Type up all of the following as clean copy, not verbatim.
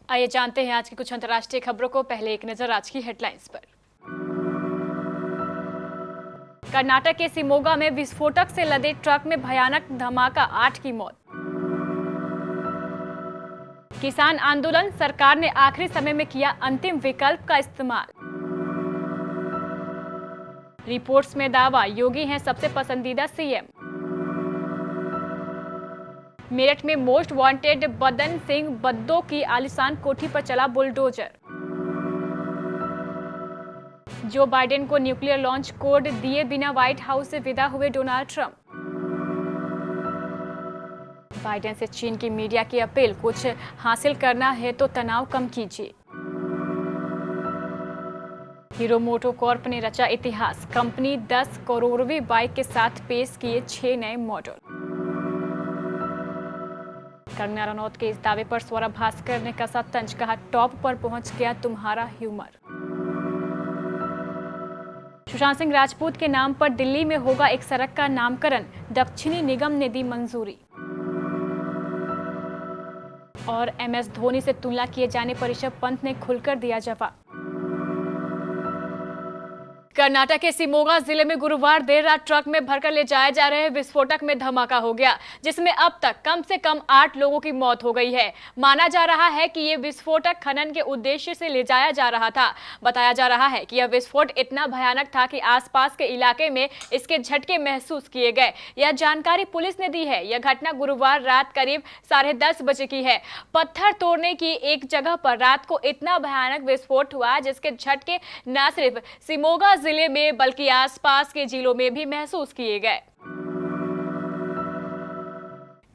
आइए जानते हैं आज की कुछ अंतर्राष्ट्रीय खबरों को। पहले एक नजर आज की हेडलाइंस पर। कर्नाटक के शिमोगा में विस्फोटक से लदे ट्रक में भयानक धमाका, 8 की मौत। किसान आंदोलन, सरकार ने आखिरी समय में किया अंतिम विकल्प का इस्तेमाल। रिपोर्ट्स में दावा, योगी हैं सबसे पसंदीदा सीएम। मेरठ में मोस्ट वांटेड बदन सिंह बद्दो की आलीशान कोठी पर चला बुलडोजर। जो बाइडेन को न्यूक्लियर लॉन्च कोड दिए बिना व्हाइट हाउस से विदा हुए डोनाल्ड ट्रंप। बाइडेन से चीन की मीडिया की अपील, कुछ हासिल करना है तो तनाव कम कीजिए। हीरो मोटोकॉर्प ने रचा इतिहास, कंपनी 10 करोड़वीं बाइक के साथ पेश किए 6 नए मॉडल। कंगना रनौत के इस दावे पर स्वरा भास्कर ने कसा तंज, कहा टॉप पर पहुंच गया तुम्हारा ह्यूमर। सुशांत सिंह राजपूत के नाम पर दिल्ली में होगा एक सड़क का नामकरण, दक्षिणी निगम ने दी मंजूरी। और एमएस धोनी से तुलना किए जाने पर ऋषभ पंत ने खुलकर दिया जवाब। कर्नाटक के शिमोगा जिले में गुरुवार देर रात ट्रक में भरकर ले जाए जा रहे विस्फोटक में धमाका हो गया, जिसमें अब तक कम से कम 8 लोगों की मौत हो गई है। माना जा रहा है कि ये विस्फोटक खनन के उद्देश्य से ले जाया जा रहा था। बताया जा रहा है कि यह विस्फोट इतना भयानक था कि आसपास के इलाके में इसके झटके महसूस किए गए। यह जानकारी पुलिस ने दी है। यह घटना गुरुवार रात करीब 10:30 बजे की है। पत्थर तोड़ने की एक जगह पर रात को इतना भयानक विस्फोट हुआ जिसके झटके न सिर्फ शिमोगा जिले में बल्कि आसपास के जिलों में भी महसूस किए गए।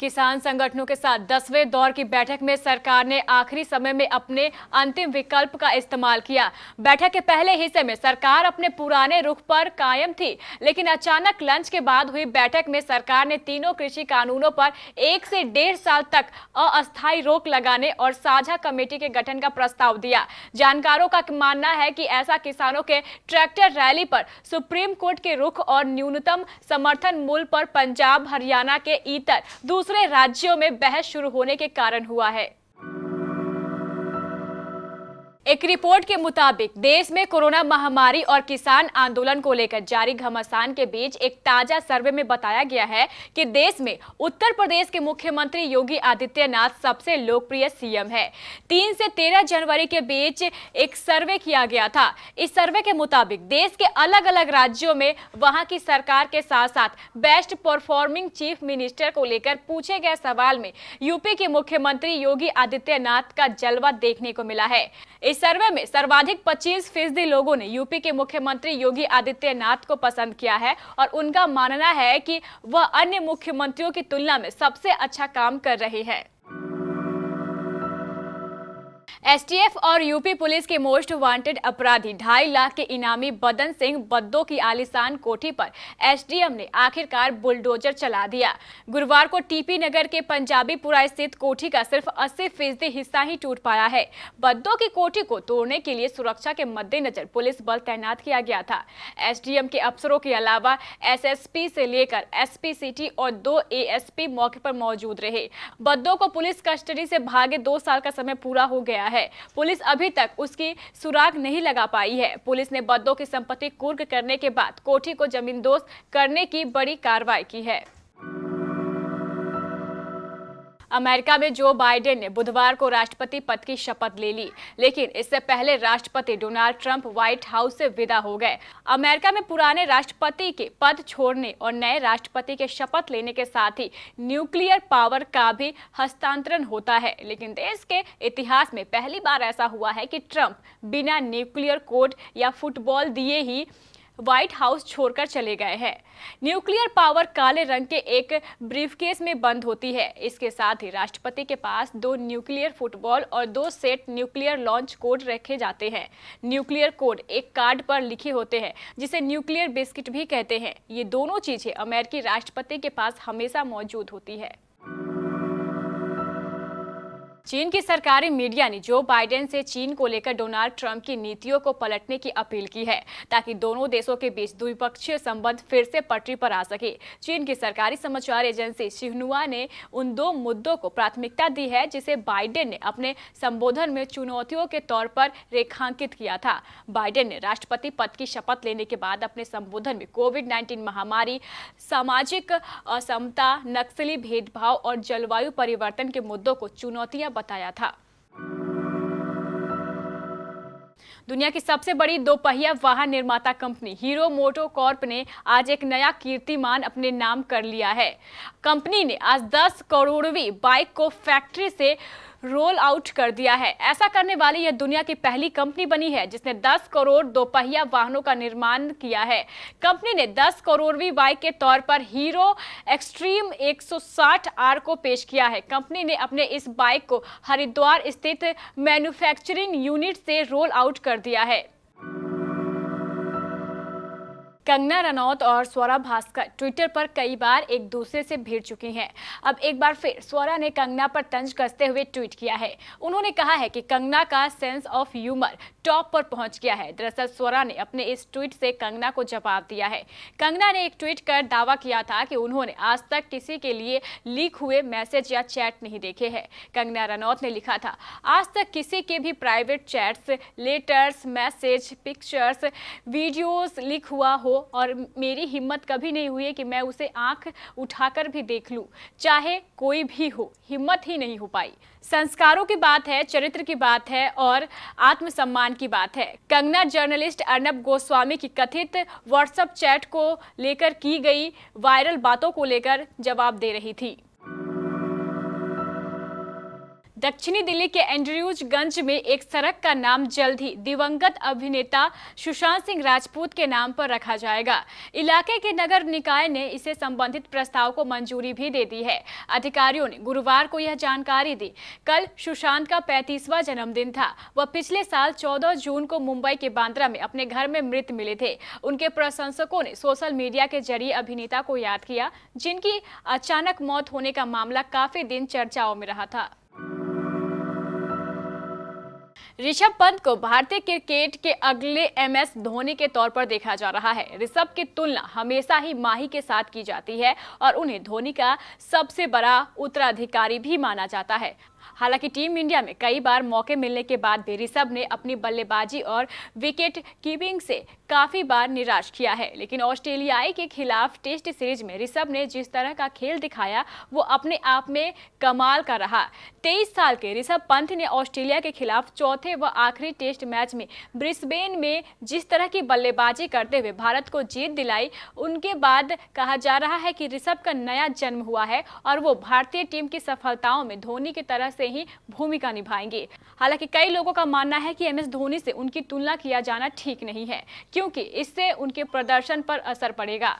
किसान संगठनों के साथ 10वें दौर की बैठक में सरकार ने आखिरी समय में अपने अंतिम विकल्प का इस्तेमाल किया। बैठक के पहले हिस्से में सरकार अपने पुराने रुख पर कायम थी, लेकिन अचानक लंच के बाद हुई बैठक में सरकार ने तीनों कृषि कानूनों पर 1 से 1.5 साल तक अस्थायी रोक लगाने और साझा कमेटी के गठन का प्रस्ताव दिया। जानकारों का मानना है कि ऐसा किसानों के ट्रैक्टर रैली पर सुप्रीम कोर्ट के रुख और न्यूनतम समर्थन मूल्य पर पंजाब, हरियाणा के इतर दूसरे राज्यों में बहस शुरू होने के कारण हुआ है। एक रिपोर्ट के मुताबिक देश में कोरोना महामारी और किसान आंदोलन को लेकर जारी घमासान के बीच एक ताजा सर्वे में बताया गया है कि देश में उत्तर प्रदेश के मुख्यमंत्री योगी आदित्यनाथ सबसे लोकप्रिय सीएम है। 3 से 13 जनवरी के बीच एक सर्वे किया गया था। इस सर्वे के मुताबिक देश के अलग अलग राज्यों में वहां की सरकार के साथ साथ बेस्ट परफॉर्मिंग चीफ मिनिस्टर को लेकर पूछे गए सवाल में यूपी के मुख्यमंत्री योगी आदित्यनाथ का जलवा देखने को मिला है। इस सर्वे में सर्वाधिक 25% लोगों ने यूपी के मुख्यमंत्री योगी आदित्यनाथ को पसंद किया है और उनका मानना है कि वह अन्य मुख्यमंत्रियों की तुलना में सबसे अच्छा काम कर रहे हैं। एसटीएफ और यूपी पुलिस के मोस्ट वांटेड अपराधी 2.5 लाख के इनामी बदन सिंह बद्दो की आलीशान कोठी पर एसडीएम ने आखिरकार बुलडोजर चला दिया। गुरुवार को टीपी नगर के पंजाबीपुरा स्थित कोठी का सिर्फ 80% हिस्सा ही टूट पाया है। बद्दो की कोठी को तोड़ने के लिए सुरक्षा के मद्देनजर पुलिस बल तैनात किया गया था। एसडीएम के अफसरों के अलावा एसएसपी से लेकर एसपी सिटी और 2 एएसपी मौके पर मौजूद रहे। बद्दो को पुलिस कस्टडी से भागे 2 साल का समय पूरा हो गया है। पुलिस अभी तक उसकी सुराग नहीं लगा पाई है। पुलिस ने बद्दो की संपत्ति कुर्क करने के बाद कोठी को जमींदोज करने की बड़ी कार्रवाई की है। अमेरिका में जो बाइडेन ने बुधवार को राष्ट्रपति पद की शपथ ले ली, लेकिन इससे पहले राष्ट्रपति डोनाल्ड ट्रंप व्हाइट हाउस से विदा हो गए। अमेरिका में पुराने राष्ट्रपति के पद छोड़ने और नए राष्ट्रपति के शपथ लेने के साथ ही न्यूक्लियर पावर का भी हस्तांतरण होता है, लेकिन देश के इतिहास में पहली बार ऐसा हुआ है कि ट्रंप बिना न्यूक्लियर कोड या फुटबॉल दिए ही व्हाइट हाउस छोड़कर चले गए हैं। न्यूक्लियर पावर काले रंग के एक ब्रीफकेस में बंद होती है। इसके साथ ही राष्ट्रपति के पास 2 न्यूक्लियर फुटबॉल और 2 सेट न्यूक्लियर लॉन्च कोड रखे जाते हैं। न्यूक्लियर कोड एक कार्ड पर लिखे होते हैं, जिसे न्यूक्लियर बिस्किट भी कहते हैं। ये दोनों चीजें अमेरिकी राष्ट्रपति के पास हमेशा मौजूद होती है। चीन की सरकारी मीडिया ने जो बाइडेन से चीन को लेकर डोनाल्ड ट्रंप की नीतियों को पलटने की अपील की है ताकि दोनों देशों के बीच द्विपक्षीय संबंध फिर से पटरी पर आ सके। चीन की सरकारी समाचार एजेंसी शिन्हुआ ने उन दो मुद्दों को प्राथमिकता दी है जिसे बाइडेन ने अपने संबोधन में चुनौतियों के तौर पर रेखांकित किया था। बाइडेन ने राष्ट्रपति पद की शपथ लेने के बाद अपने संबोधन में कोविड-19 महामारी, सामाजिक असमता, नक्सली भेदभाव और जलवायु परिवर्तन के मुद्दों को चुनौतियां बताया था। दुनिया की सबसे बड़ी दोपहिया वाहन निर्माता कंपनी हीरो मोटोकॉर्प ने आज एक नया कीर्तिमान अपने नाम कर लिया है। कंपनी ने आज 10 करोड़वीं बाइक को फैक्ट्री से रोल आउट कर दिया है। ऐसा करने वाली यह दुनिया की पहली कंपनी बनी है जिसने 10 करोड़ दोपहिया वाहनों का निर्माण किया है। कंपनी ने 10 करोड़वीं बाइक के तौर पर हीरो एक्सट्रीम 160R को पेश किया है। कंपनी ने अपने इस बाइक को हरिद्वार स्थित मैन्युफैक्चरिंग यूनिट से रोल आउट कर दिया है। कंगना रनौत और स्वरा भास्कर ट्विटर पर कई बार एक दूसरे से भिड़ चुकी हैं। अब एक बार फिर स्वरा ने कंगना पर तंज कसते हुए ट्वीट किया है। उन्होंने कहा है कि कंगना का सेंस ऑफ ह्यूमर टॉप पर पहुंच गया है। दरअसल स्वरा ने अपने इस ट्वीट से कंगना को जवाब दिया है। कंगना ने एक ट्वीट कर दावा किया था कि उन्होंने आज तक किसी के लिए लीक हुए मैसेज या चैट नहीं देखे हैं। कंगना रनौत ने लिखा था, आज तक किसी के भी private chats, letters, message, pictures, videos leak हुआ हो और मेरी हिम्मत कभी नहीं हुई कि मैं उसे आंख उठाकर भी देख लूं, चाहे कोई भी हो, हिम्मत ही नहीं हो पाई। संस्कारों की बात है, चरित्र की बात है और आत्मसम्मान की बात है। कंगना जर्नलिस्ट अर्नब गोस्वामी की कथित व्हाट्सएप चैट को लेकर की गई वायरल बातों को लेकर जवाब दे रही थी। दक्षिणी दिल्ली के एंड्रयूजगंज में एक सड़क का नाम जल्द ही दिवंगत अभिनेता सुशांत सिंह राजपूत के नाम पर रखा जाएगा। इलाके के नगर निकाय ने इसे संबंधित प्रस्ताव को मंजूरी भी दे दी है। अधिकारियों ने गुरुवार को यह जानकारी दी। कल सुशांत का 35वां जन्मदिन था। वह पिछले साल 14 जून को मुंबई के बांद्रा में अपने घर में मृत मिले थे। उनके प्रशंसकों ने सोशल मीडिया के जरिए अभिनेता को याद किया, जिनकी अचानक मौत होने का मामला काफी दिन चर्चाओं में रहा था। ऋषभ पंत को भारतीय क्रिकेट के अगले MS धोनी के तौर पर देखा जा रहा है। ऋषभ की तुलना हमेशा ही माही के साथ की जाती है और उन्हें धोनी का सबसे बड़ा उत्तराधिकारी भी माना जाता है। हालांकि टीम इंडिया में कई बार मौके मिलने के बाद भी ऋषभ ने अपनी बल्लेबाजी और विकेट कीपिंग से काफी बार निराश किया है। लेकिन ऑस्ट्रेलियाई के खिलाफ टेस्ट सीरीज में ऋषभ ने जिस तरह का खेल दिखाया वो अपने आप में कमाल का रहा। 23 साल के ऋषभ पंत ने ऑस्ट्रेलिया के खिलाफ चौथे व आखिरी टेस्ट मैच में ब्रिस्बेन में जिस तरह की बल्लेबाजी करते हुए भारत को जीत दिलाई, उनके बाद कहा जा रहा है कि ऋषभ का नया जन्म हुआ है और वो भारतीय टीम की सफलताओं में धोनी की तरह से ही भूमिका निभाएंगे। हालांकि कई लोगों का मानना है कि MS धोनी से उनकी तुलना किया जाना ठीक नहीं है, क्योंकि इससे उनके प्रदर्शन पर असर पड़ेगा।